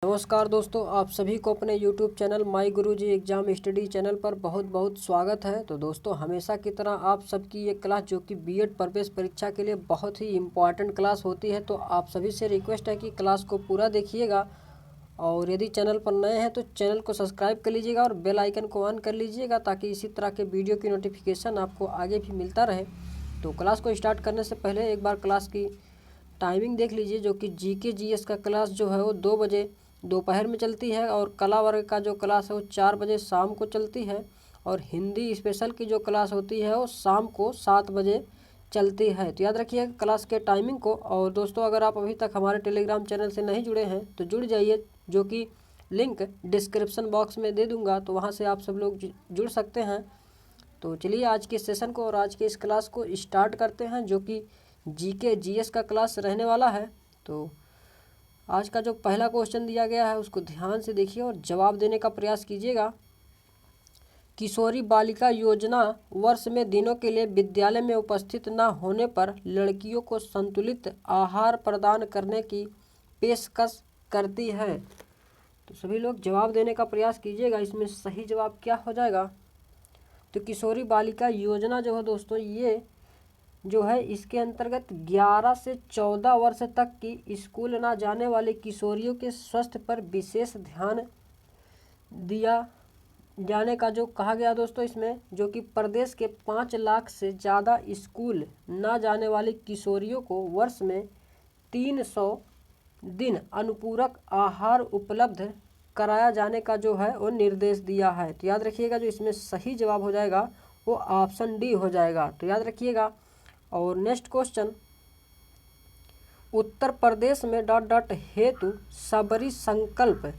नमस्कार दोस्तों, आप सभी को अपने YouTube channel my Guruji exam study channel पर बहुत बहुत स्वागत है। तो दोस्तों, हमेशा की तरह आप सबकी ये क्लास जो कि बीएड प्रवेश परीक्षा के लिए बहुत ही इम्पॉर्टेंट क्लास होती है, तो आप सभी से रिक्वेस्ट है कि क्लास को पूरा देखिएगा। और यदि चैनल पर नए हैं तो चैनल को सब्सक्राइब कर लीजिएगा और बेल आइकन को ऑन कर लीजिएगा, ताकि इसी तरह के वीडियो की नोटिफिकेशन आपको आगे भी मिलता रहे। तो क्लास को स्टार्ट करने से पहले एक बार क्लास की टाइमिंग देख लीजिए, जो कि जीके जीएस का क्लास जो है वो 2 बजे दोपहर में चलती है, और कला वर्ग का जो क्लास है वो 4 बजे शाम को चलती है, और हिंदी स्पेशल की जो क्लास होती है वो शाम को 7 बजे चलती है। तो याद रखिए क्लास के टाइमिंग को। और दोस्तों, अगर आप अभी तक हमारे टेलीग्राम चैनल से नहीं जुड़े हैं तो जुड़ जाइए, जो कि लिंक डिस्क्रिप्शन बॉक्स में दे दूँगा, तो वहाँ से आप सब लोग जुड़ सकते हैं। तो चलिए आज के सेशन को और आज के इस क्लास को स्टार्ट करते हैं, जो कि जीके जीएस का क्लास रहने वाला है। तो आज का जो पहला क्वेश्चन दिया गया है उसको ध्यान से देखिए और जवाब देने का प्रयास कीजिएगा। किशोरी बालिका योजना वर्ष में दिनों के लिए विद्यालय में उपस्थित न होने पर लड़कियों को संतुलित आहार प्रदान करने की पेशकश करती है। तो सभी लोग जवाब देने का प्रयास कीजिएगा, इसमें सही जवाब क्या हो जाएगा। तो किशोरी बालिका योजना जो है दोस्तों, ये जो है इसके अंतर्गत 11 से 14 वर्ष तक की स्कूल ना जाने वाले किशोरियों के स्वास्थ्य पर विशेष ध्यान दिया जाने का जो कहा गया दोस्तों, इसमें जो कि प्रदेश के 5 लाख से ज़्यादा स्कूल ना जाने वाली किशोरियों को वर्ष में 300 दिन अनुपूरक आहार उपलब्ध कराया जाने का जो है वो निर्देश दिया है। तो याद रखिएगा, जो इसमें सही जवाब हो जाएगा वो ऑप्शन डी हो जाएगा। तो याद रखिएगा। और नेक्स्ट क्वेश्चन, उत्तर प्रदेश में डॉट डॉट हेतु सबरी संकल्प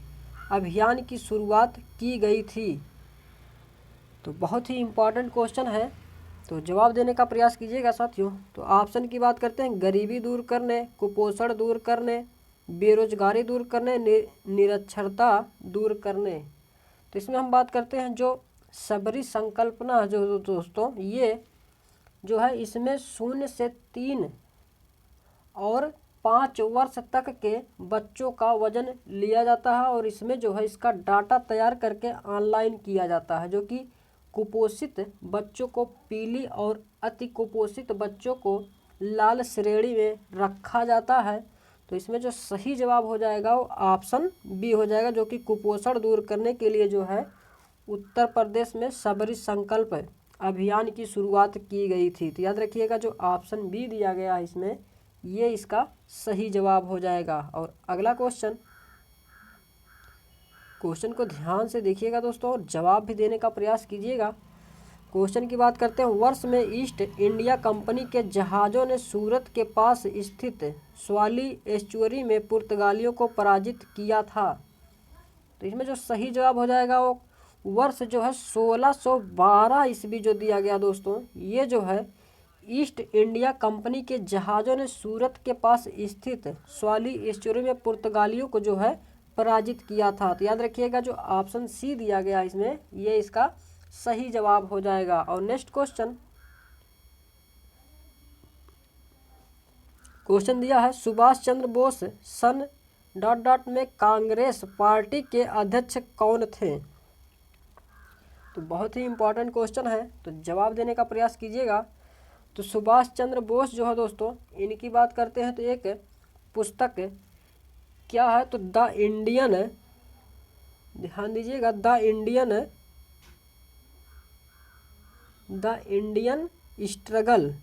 अभियान की शुरुआत की गई थी। तो बहुत ही इम्पोर्टेंट क्वेश्चन है, तो जवाब देने का प्रयास कीजिएगा साथियों। तो ऑप्शन की बात करते हैं, गरीबी दूर करने, कुपोषण दूर करने, बेरोजगारी दूर करने, निरक्षरता दूर करने। तो इसमें हम बात करते हैं जो सबरी संकल्पना जो दोस्तों, ये जो है इसमें 0 से 3 और 5 वर्ष तक के बच्चों का वजन लिया जाता है, और इसमें जो है इसका डाटा तैयार करके ऑनलाइन किया जाता है, जो कि कुपोषित बच्चों को पीली और अति कुपोषित बच्चों को लाल श्रेणी में रखा जाता है। तो इसमें जो सही जवाब हो जाएगा वो ऑप्शन बी हो जाएगा, जो कि कुपोषण दूर करने के लिए जो है उत्तर प्रदेश में सबरी संकल्प अभियान की शुरुआत की गई थी। तो याद रखिएगा, जो ऑप्शन बी दिया गया है इसमें, ये इसका सही जवाब हो जाएगा। और अगला क्वेश्चन को ध्यान से देखिएगा दोस्तों और जवाब भी देने का प्रयास कीजिएगा। क्वेश्चन की बात करते हैं, वर्ष में ईस्ट इंडिया कंपनी के जहाज़ों ने सूरत के पास स्थित स्वाली एस्चुअरी में पुर्तगालियों को पराजित किया था। तो इसमें जो सही जवाब हो जाएगा वो वर्ष जो है 1612 ईस्वी जो दिया गया दोस्तों, ये जो है ईस्ट इंडिया कंपनी के जहाज़ों ने सूरत के पास स्थित स्वाली एस्चुअरी में पुर्तगालियों को जो है पराजित किया था। तो याद रखिएगा, जो ऑप्शन सी दिया गया इसमें, ये इसका सही जवाब हो जाएगा। और नेक्स्ट क्वेश्चन दिया है, सुभाष चंद्र बोस सन डॉट डॉट में कांग्रेस पार्टी के अध्यक्ष कौन थे। तो बहुत ही इम्पोर्टेंट क्वेश्चन है, तो जवाब देने का प्रयास कीजिएगा। तो सुभाष चंद्र बोस जो है दोस्तों, इनकी बात करते हैं तो एक पुस्तक क्या है, तो द इंडियन, ध्यान दीजिएगा, द इंडियन स्ट्रगल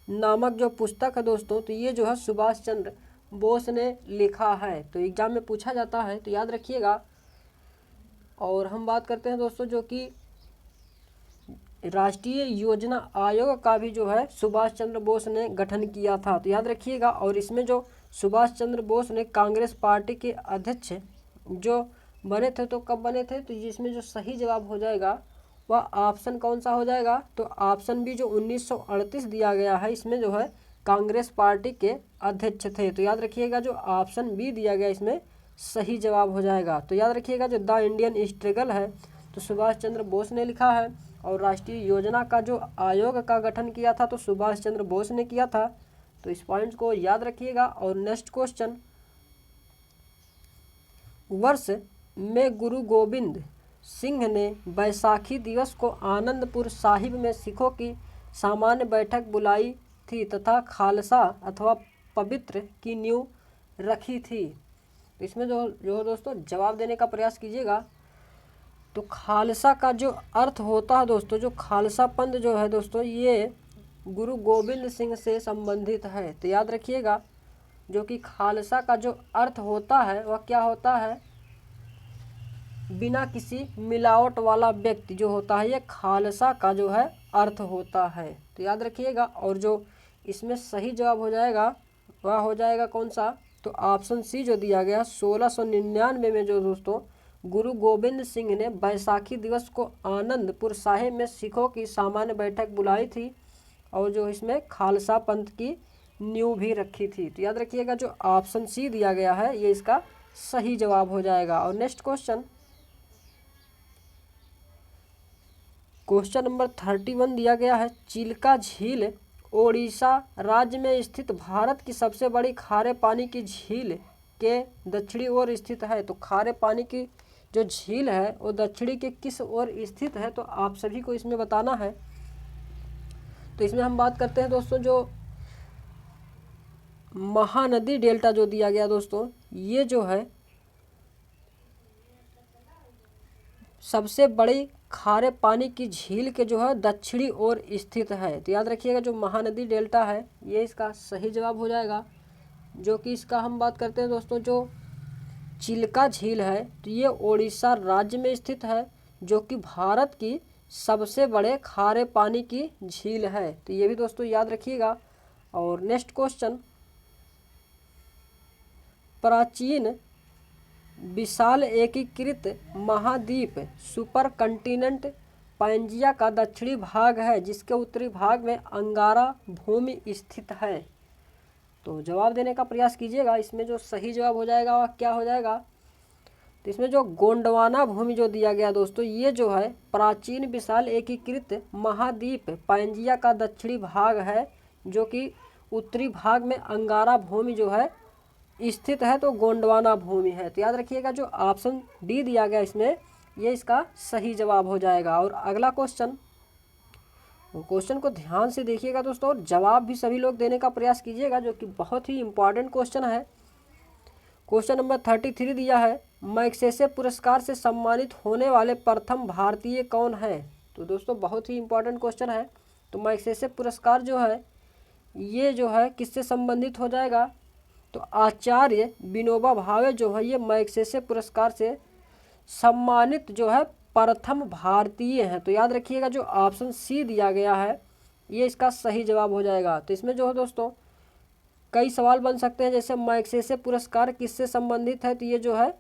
नामक जो पुस्तक है दोस्तों, तो ये जो है सुभाष चंद्र बोस ने लिखा है। तो एग्जाम में पूछा जाता है, तो याद रखिएगा। और हम बात करते हैं दोस्तों, जो कि राष्ट्रीय योजना आयोग का भी जो है सुभाष चंद्र बोस ने गठन किया था। तो याद रखिएगा। और इसमें जो सुभाष चंद्र बोस ने कांग्रेस पार्टी के अध्यक्ष जो बने थे, तो कब बने थे, तो जिसमें जो सही जवाब हो जाएगा वह ऑप्शन कौन सा हो जाएगा, तो ऑप्शन बी जो 1938 दिया गया है, इसमें जो है कांग्रेस पार्टी के अध्यक्ष थे। तो याद रखिएगा, जो ऑप्शन बी दिया गया इसमें सही जवाब हो जाएगा। तो याद रखिएगा, जो द इंडियन स्ट्रगल है तो सुभाष चंद्र बोस ने लिखा है, और राष्ट्रीय योजना का जो आयोग का गठन किया था तो सुभाष चंद्र बोस ने किया था। तो इस पॉइंट को याद रखिएगा। और नेक्स्ट वर्ष में गुरु गोबिंद सिंह ने बैसाखी दिवस को आनंदपुर साहिब में सिखों की सामान्य बैठक बुलाई थी तथा खालसा अथवा पवित्र की नींव रखी थी। इसमें जो दोस्तों जवाब देने का प्रयास कीजिएगा। तो खालसा का जो अर्थ होता है दोस्तों, जो खालसा पंथ जो है दोस्तों, ये गुरु गोबिंद सिंह से संबंधित है। तो याद रखिएगा, जो कि खालसा का जो अर्थ होता है वह क्या होता है, बिना किसी मिलावट वाला व्यक्ति जो होता है, ये खालसा का जो है अर्थ होता है। तो याद रखिएगा। और जो इसमें सही जवाब हो जाएगा वह हो जाएगा कौन सा, तो ऑप्शन सी जो दिया गया 1699 में जो दोस्तों गुरु गोबिंद सिंह ने बैसाखी दिवस को आनंदपुर साहिब में सिखों की सामान्य बैठक बुलाई थी और जो इसमें खालसा पंथ की नींव भी रखी थी। तो याद रखिएगा, जो ऑप्शन सी दिया गया है ये इसका सही जवाब हो जाएगा। और नेक्स्ट क्वेश्चन नंबर 31 दिया गया है, चिल्का झील ओडिशा राज्य में स्थित भारत की सबसे बड़ी खारे पानी की झील के दक्षिणी ओर स्थित है। तो खारे पानी की जो झील है वो दक्षिणी के किस ओर स्थित है, तो आप सभी को इसमें बताना है। तो इसमें हम बात करते हैं दोस्तों, जो महानदी डेल्टा जो दिया गया दोस्तों, ये जो है सबसे बड़ी खारे पानी की झील के जो है दक्षिणी ओर स्थित है। तो याद रखिएगा, जो महानदी डेल्टा है ये इसका सही जवाब हो जाएगा। जो कि इसका हम बात करते हैं दोस्तों, जो चिल्का झील है तो ये ओडिशा राज्य में स्थित है, जो कि भारत की सबसे बड़े खारे पानी की झील है। तो ये भी दोस्तों याद रखिएगा। और नेक्स्ट क्वेश्चन, प्राचीन विशाल एकीकृत महाद्वीप सुपर कंटिनेंट पैंजिया का दक्षिणी भाग है जिसके उत्तरी भाग में अंगारा भूमि स्थित है। तो जवाब देने का प्रयास कीजिएगा। इसमें जो सही जवाब हो जाएगा वह क्या हो जाएगा, तो इसमें जो गोंडवाना भूमि जो दिया गया दोस्तों, ये जो है प्राचीन विशाल एकीकृत महाद्वीप पैंजिया का दक्षिणी भाग है, जो कि उत्तरी भाग में अंगारा भूमि जो है स्थित है, तो गोंडवाना भूमि है। तो याद रखिएगा, जो ऑप्शन डी दिया गया इसमें ये इसका सही जवाब हो जाएगा। और अगला क्वेश्चन को ध्यान से देखिएगा दोस्तों, और जवाब भी सभी लोग देने का प्रयास कीजिएगा, जो कि बहुत ही इम्पॉर्टेंट क्वेश्चन है। क्वेश्चन नंबर 33 दिया है, मैग्सेसे पुरस्कार से सम्मानित होने वाले प्रथम भारतीय कौन है। तो दोस्तों बहुत ही इम्पॉर्टेंट क्वेश्चन है। तो मैग्सेसे पुरस्कार जो है ये जो है किससे संबंधित हो जाएगा, तो आचार्य विनोबा भावे जो है ये मैग्सेसे पुरस्कार से सम्मानित जो है प्रथम भारतीय हैं। तो याद रखिएगा, जो ऑप्शन सी दिया गया है ये इसका सही जवाब हो जाएगा। तो इसमें जो है दोस्तों कई सवाल बन सकते हैं, जैसे मैग्सेसे पुरस्कार किससे संबंधित है, तो ये जो है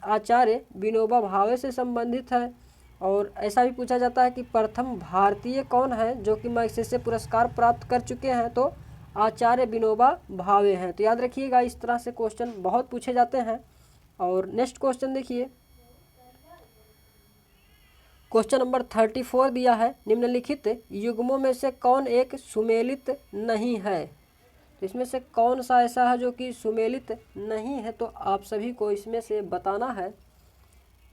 आचार्य विनोबा भावे से संबंधित है। और ऐसा भी पूछा जाता है कि प्रथम भारतीय कौन है जो कि मैग्सेसे पुरस्कार प्राप्त कर चुके हैं, तो आचार्य विनोबा भावे हैं। तो याद रखिएगा, इस तरह से क्वेश्चन बहुत पूछे जाते हैं। और नेक्स्ट क्वेश्चन देखिए, क्वेश्चन नंबर 34 दिया है, निम्नलिखित युग्मों में से कौन एक सुमेलित नहीं है। तो इसमें से कौन सा ऐसा है जो कि सुमेलित नहीं है, तो आप सभी को इसमें से बताना है।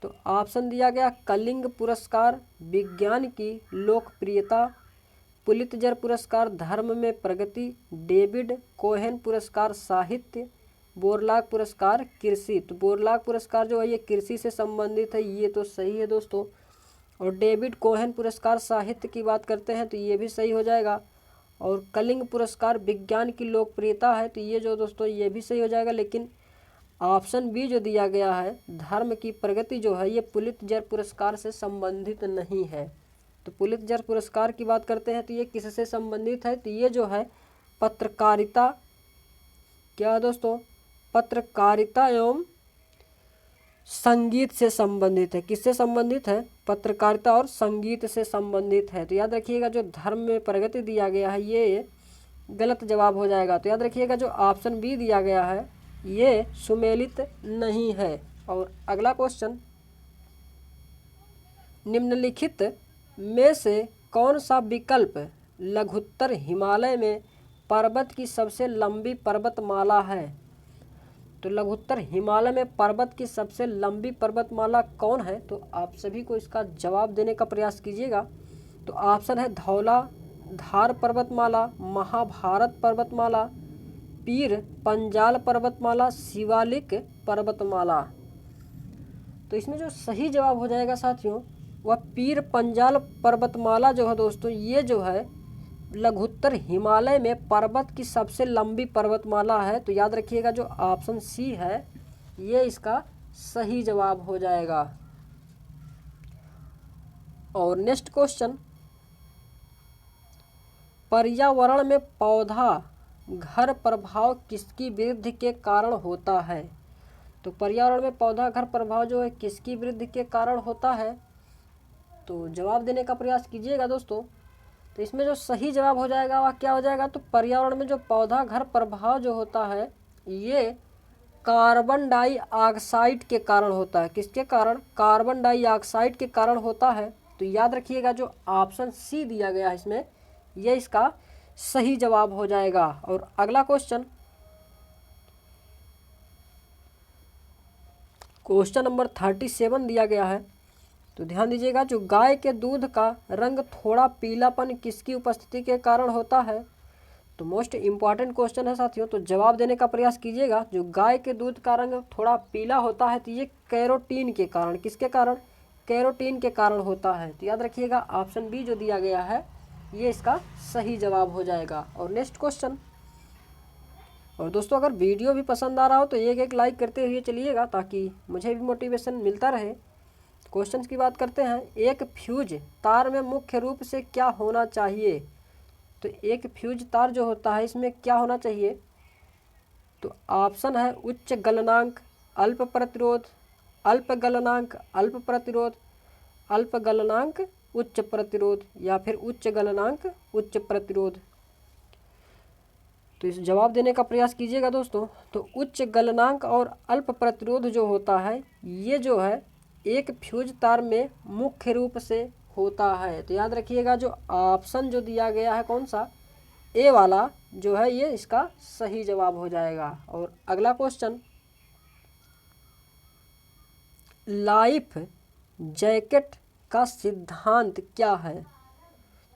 तो ऑप्शन दिया गया, कलिंग पुरस्कार विज्ञान की लोकप्रियता, पुलित्जर पुरस्कार धर्म में प्रगति, डेविड कोहेन पुरस्कार साहित्य, बोरलाग पुरस्कार कृषि। तो बोरलाग पुरस्कार जो है ये कृषि से संबंधित है, ये तो सही है दोस्तों। और डेविड कोहेन पुरस्कार साहित्य की बात करते हैं तो ये भी सही हो जाएगा। और कलिंग पुरस्कार विज्ञान की लोकप्रियता है, तो ये जो दोस्तों ये भी सही हो जाएगा। लेकिन ऑप्शन बी जो दिया गया है धर्म की प्रगति जो है ये पुलित्जर पुरस्कार से संबंधित नहीं है। तो पुलित्जर पुरस्कार की बात करते हैं तो ये किससे संबंधित है, तो ये जो है पत्रकारिता, क्या दोस्तों, पत्रकारिता एवं संगीत से संबंधित है। किससे संबंधित है, पत्रकारिता और संगीत से संबंधित है। तो याद रखिएगा, जो धर्म में प्रगति दिया गया है ये गलत जवाब हो जाएगा। तो याद रखिएगा, जो ऑप्शन बी दिया गया है ये सुमेलित नहीं है। और अगला क्वेश्चन, निम्नलिखित में से कौन सा विकल्प लघुत्तर हिमालय में पर्वत की सबसे लंबी पर्वतमाला है। तो लघुत्तर हिमालय में पर्वत की सबसे लंबी पर्वतमाला कौन है? तो आप सभी को इसका जवाब देने का प्रयास कीजिएगा। तो ऑप्शन है धौला धार पर्वतमाला, महाभारत पर्वतमाला, पीर पंजाल पर्वतमाला, शिवालिक पर्वतमाला। तो इसमें जो सही जवाब हो जाएगा साथियों वह पीर पंजाल पर्वतमाला जो है दोस्तों, ये जो है लघुत्तर हिमालय में पर्वत की सबसे लंबी पर्वतमाला है। तो याद रखिएगा जो ऑप्शन सी है ये इसका सही जवाब हो जाएगा। और नेक्स्ट क्वेश्चन, पर्यावरण में पौधा घर प्रभाव किसकी वृद्धि के कारण होता है? तो पर्यावरण में पौधा घर प्रभाव जो है किसकी वृद्धि के कारण होता है? तो जवाब देने का प्रयास कीजिएगा दोस्तों। तो इसमें जो सही जवाब हो जाएगा वह क्या हो जाएगा? तो पर्यावरण में जो पौधा घर प्रभाव जो होता है ये कार्बन डाइऑक्साइड के कारण होता है। किसके कारण? कार्बन डाइऑक्साइड के कारण होता है। तो याद रखिएगा जो ऑप्शन सी दिया गया है इसमें ये इसका सही जवाब हो जाएगा। और अगला क्वेश्चन, क्वेश्चन नंबर 37 दिया गया है। तो ध्यान दीजिएगा, जो गाय के दूध का रंग थोड़ा पीलापन किसकी उपस्थिति के कारण होता है? तो मोस्ट इम्पॉर्टेंट क्वेश्चन है साथियों, तो जवाब देने का प्रयास कीजिएगा। जो गाय के दूध का रंग थोड़ा पीला होता है तो ये कैरोटीन के कारण, किसके कारण? कैरोटीन के कारण होता है। तो याद रखिएगा ऑप्शन बी जो दिया गया है ये इसका सही जवाब हो जाएगा। और नेक्स्ट क्वेश्चन, और दोस्तों अगर वीडियो भी पसंद आ रहा हो तो एक लाइक करते हुए चलिएगा ताकि मुझे भी मोटिवेशन मिलता रहे। क्वेश्चन की बात करते हैं, एक फ्यूज तार में मुख्य रूप से क्या होना चाहिए? तो एक फ्यूज तार जो होता है इसमें क्या होना चाहिए? तो ऑप्शन है उच्च गलनांक, अल्प प्रतिरोध, अल्प गलनांक, अल्प प्रतिरोध, अल्प गलनांक उच्च प्रतिरोध, या फिर उच्च गलनांक उच्च प्रतिरोध। तो इस जवाब देने का प्रयास कीजिएगा दोस्तों। तो उच्च गलनांक और अल्प प्रतिरोध जो होता है ये जो है एक फ्यूज तार में मुख्य रूप से होता है। तो याद रखिएगा जो ऑप्शन जो दिया गया है कौन सा, ए वाला जो है ये इसका सही जवाब हो जाएगा। और अगला क्वेश्चन, लाइफ जैकेट का सिद्धांत क्या है?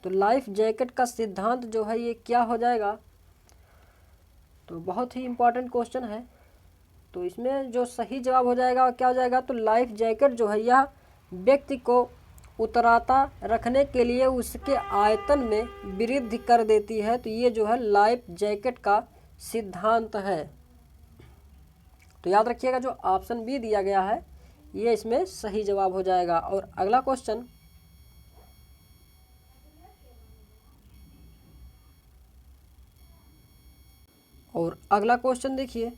तो लाइफ जैकेट का सिद्धांत जो है ये क्या हो जाएगा? तो बहुत ही इम्पोर्टेंट क्वेश्चन है। तो इसमें जो सही जवाब हो जाएगा क्या हो जाएगा? तो लाइफ जैकेट जो है यह व्यक्ति को उतराता रखने के लिए उसके आयतन में वृद्धि कर देती है। तो ये जो है लाइफ जैकेट का सिद्धांत है। तो याद रखिएगा जो ऑप्शन बी दिया गया है ये इसमें सही जवाब हो जाएगा। और अगला क्वेश्चन, और अगला क्वेश्चन देखिए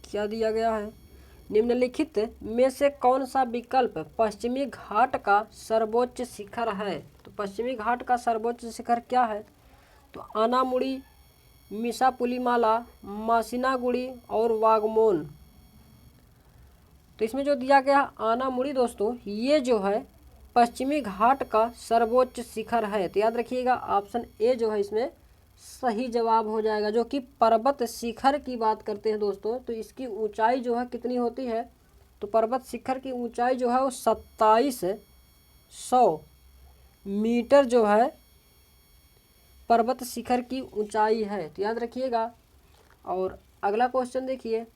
क्या दिया गया है, निम्नलिखित में से कौन सा विकल्प पश्चिमी घाट का सर्वोच्च शिखर है? तो पश्चिमी घाट का सर्वोच्च शिखर क्या है? तो आनामुड़ी, मिसापुलिमाला, मासिनागुड़ी और वागमोन। तो इसमें जो दिया गया आनामुड़ी दोस्तों ये जो है पश्चिमी घाट का सर्वोच्च शिखर है। तो याद रखिएगा ऑप्शन ए जो है इसमें सही जवाब हो जाएगा। जो कि पर्वत शिखर की बात करते हैं दोस्तों तो इसकी ऊंचाई जो है कितनी होती है? तो पर्वत शिखर की ऊंचाई जो है वो 2700 मीटर जो है पर्वत शिखर की ऊंचाई है। तो याद रखिएगा। और अगला क्वेश्चन देखिए,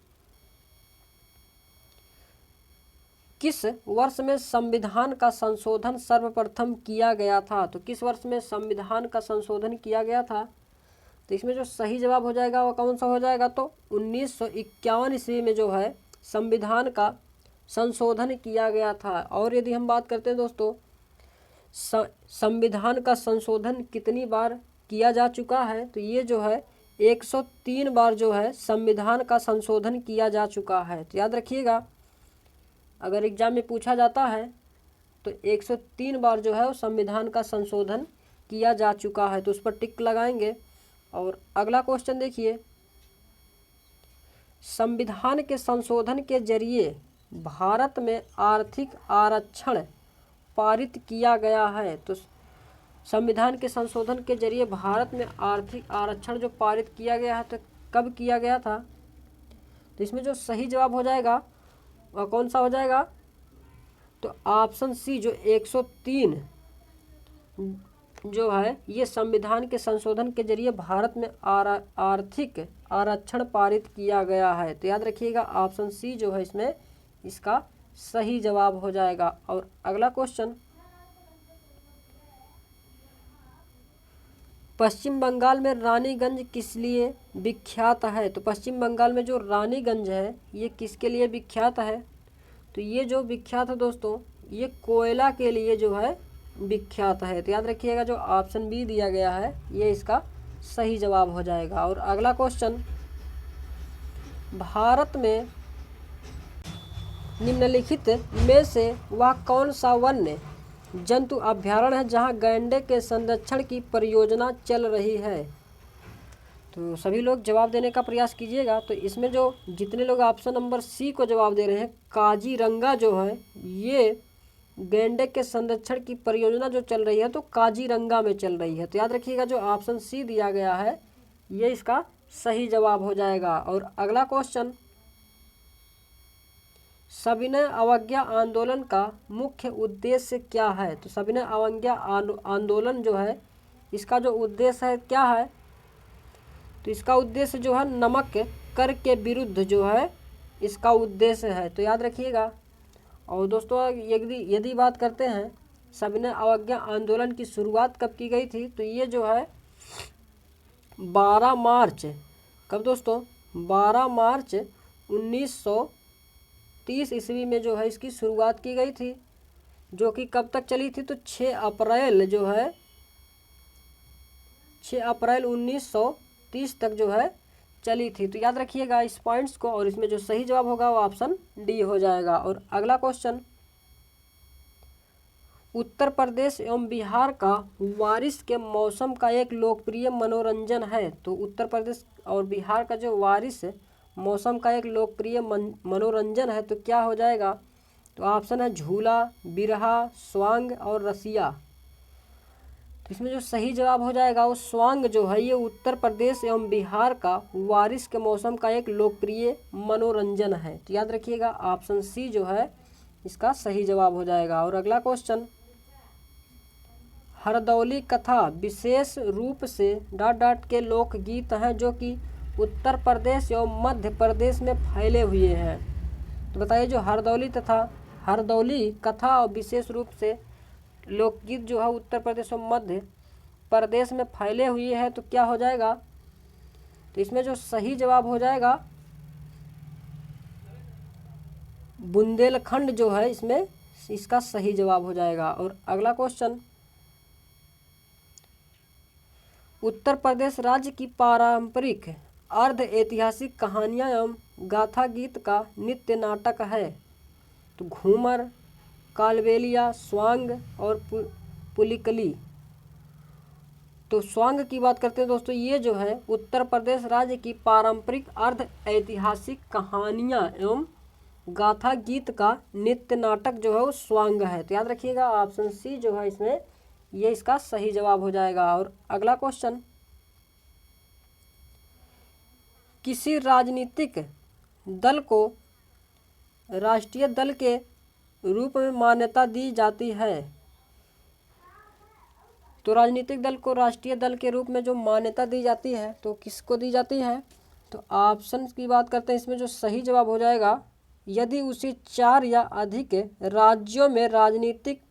किस वर्ष में संविधान का संशोधन सर्वप्रथम किया गया था? तो किस वर्ष में संविधान का संशोधन किया गया था? तो इसमें जो सही जवाब हो जाएगा वो कौन सा हो जाएगा? तो 1951 ईस्वी में जो है संविधान का संशोधन किया गया था। और यदि हम बात करते हैं दोस्तों संविधान का संशोधन कितनी बार किया जा चुका है? तो ये जो है 103 बार जो है संविधान का संशोधन किया जा चुका है। तो याद रखिएगा अगर एग्जाम में पूछा जाता है तो 103 बार जो है वो संविधान का संशोधन किया जा चुका है। तो उस पर टिक लगाएंगे। और अगला क्वेश्चन देखिए, संविधान के संशोधन के जरिए भारत में आर्थिक आरक्षण पारित किया गया है। तो संविधान के संशोधन के जरिए भारत में आर्थिक आरक्षण जो पारित किया गया है तो कब किया गया था? तो इसमें जो सही जवाब हो जाएगा वह कौन सा हो जाएगा, तो ऑप्शन सी जो 103 जो है ये संविधान के संशोधन के जरिए भारत में आर्थिक आरक्षण पारित किया गया है। तो याद रखिएगा ऑप्शन सी जो है इसमें इसका सही जवाब हो जाएगा। और अगला क्वेश्चन, पश्चिम बंगाल में रानीगंज किस लिए विख्यात है। तो पश्चिम बंगाल में जो रानीगंज है ये किसके लिए विख्यात है, तो ये जो विख्यात है दोस्तों ये कोयला के लिए जो है विख्यात है। तो याद रखिएगा जो ऑप्शन बी दिया गया है ये इसका सही जवाब हो जाएगा। और अगला क्वेश्चन, भारत में निम्नलिखित में से वह कौन सा वन्य जंतु अभ्यारण्य है जहां गैंडे के संरक्षण की परियोजना चल रही है। तो सभी लोग जवाब देने का प्रयास कीजिएगा। तो इसमें जो जितने लोग ऑप्शन नंबर सी को जवाब दे रहे हैं, काजीरंगा जो है ये गैंडे के संरक्षण की परियोजना जो चल रही है तो काजीरंगा में चल रही है। तो याद रखिएगा जो ऑप्शन सी दिया गया है ये इसका सही जवाब हो जाएगा। और अगला क्वेश्चन, सविनय अवज्ञा आंदोलन का मुख्य उद्देश्य क्या है। तो सविनय अवज्ञा आंदोलन जो है इसका जो उद्देश्य है क्या है, तो इसका उद्देश्य जो है नमक कर के विरुद्ध जो है इसका उद्देश्य है। तो याद रखिएगा। और दोस्तों यदि बात करते हैं सविनय अवज्ञा आंदोलन की शुरुआत कब की गई थी, तो ये जो है 12 मार्च, कब दोस्तों 12 मार्च 1930 ईस्वी में जो है इसकी शुरुआत की गई थी, जो कि कब तक चली थी, तो 6 अप्रैल जो है 6 अप्रैल 1930 तक जो है चली थी। तो याद रखिएगा इस पॉइंट्स को। और इसमें जो सही जवाब होगा वो ऑप्शन डी हो जाएगा। और अगला क्वेश्चन, उत्तर प्रदेश एवं बिहार का बारिश के मौसम का एक लोकप्रिय मनोरंजन है। तो उत्तर प्रदेश और बिहार का जो बारिश मौसम का एक लोकप्रिय मनोरंजन है तो क्या हो जाएगा, तो ऑप्शन है झूला, बिरहा, स्वांग और रसिया। तो इसमें जो सही जवाब हो जाएगा वो स्वांग जो है ये उत्तर प्रदेश एवं बिहार का बारिश के मौसम का एक लोकप्रिय मनोरंजन है। तो याद रखिएगा ऑप्शन सी जो है इसका सही जवाब हो जाएगा। और अगला क्वेश्चन, हरदौली कथा विशेष रूप से के लोकगीत हैं जो कि उत्तर प्रदेश एवं मध्य प्रदेश में फैले हुए हैं। तो बताइए जो हरदौली कथा और विशेष रूप से लोकगीत जो है उत्तर प्रदेश और मध्य प्रदेश में फैले हुए हैं तो क्या हो जाएगा, तो इसमें जो सही जवाब हो जाएगा बुंदेलखंड जो है इसमें इसका सही जवाब हो जाएगा। और अगला क्वेश्चन, उत्तर प्रदेश राज्य की पारंपरिक अर्ध ऐतिहासिक कहानियाँ एवं गाथा गीत का नृत्य नाटक है। तो घूमर, कालबेलिया, स्वांग और पुलिकली। तो स्वांग की बात करते हैं दोस्तों, ये जो है उत्तर प्रदेश राज्य की पारंपरिक अर्ध ऐतिहासिक कहानियाँ एवं गाथा गीत का नृत्य नाटक जो है वो स्वांग है। तो याद रखिएगा ऑप्शन सी जो है इसमें ये इसका सही जवाब हो जाएगा। और अगला क्वेश्चन, किसी राजनीतिक दल को राष्ट्रीय दल के रूप में मान्यता दी जाती है। तो राजनीतिक दल को राष्ट्रीय दल के रूप में जो मान्यता दी जाती है तो किसको दी जाती है, तो ऑप्शन की बात करते हैं इसमें जो सही जवाब हो जाएगा, यदि उसी 4 या अधिक राज्यों में राजनीतिक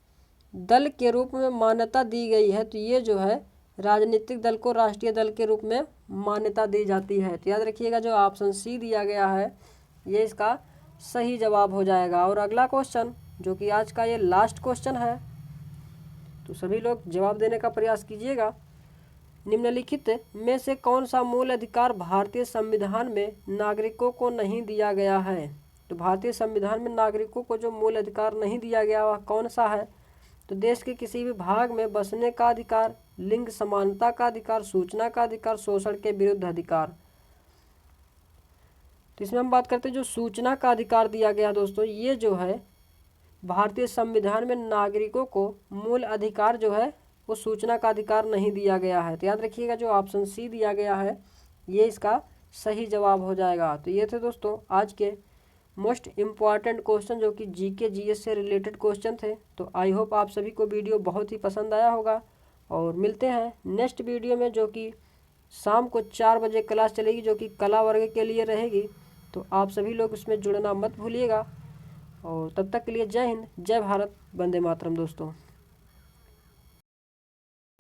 दल के रूप में मान्यता दी गई है तो ये जो है राजनीतिक दल को राष्ट्रीय दल के रूप में मान्यता दी जाती है। तो याद रखिएगा जो ऑप्शन सी दिया गया है ये इसका सही जवाब हो जाएगा। और अगला क्वेश्चन जो कि आज का ये लास्ट क्वेश्चन है तो सभी लोग जवाब देने का प्रयास कीजिएगा। निम्नलिखित में से कौन सा मूल अधिकार भारतीय संविधान में नागरिकों को नहीं दिया गया है। तो भारतीय संविधान में नागरिकों को जो मूल अधिकार नहीं दिया गया वह कौन सा है, तो देश के किसी भी भाग में बसने का अधिकार, लिंग समानता का अधिकार, सूचना का अधिकार, शोषण के विरुद्ध अधिकार। तो इसमें हम बात करते हैं जो सूचना का अधिकार दिया गया दोस्तों, ये जो है भारतीय संविधान में नागरिकों को मूल अधिकार जो है वो सूचना का अधिकार नहीं दिया गया है। तो याद रखिएगा जो ऑप्शन सी दिया गया है ये इसका सही जवाब हो जाएगा। तो ये थे दोस्तों आज के मोस्ट इम्पॉर्टेंट क्वेश्चन जो कि जीके जीएस से रिलेटेड क्वेश्चन थे। तो आई होप आप सभी को वीडियो बहुत ही पसंद आया होगा और मिलते हैं नेक्स्ट वीडियो में, जो कि शाम को 4 बजे क्लास चलेगी, जो कि कला वर्ग के लिए रहेगी। तो आप सभी लोग उसमें जुड़ना मत भूलिएगा और तब तक के लिए जय हिंद, जय भारत, वंदे मातरम दोस्तों।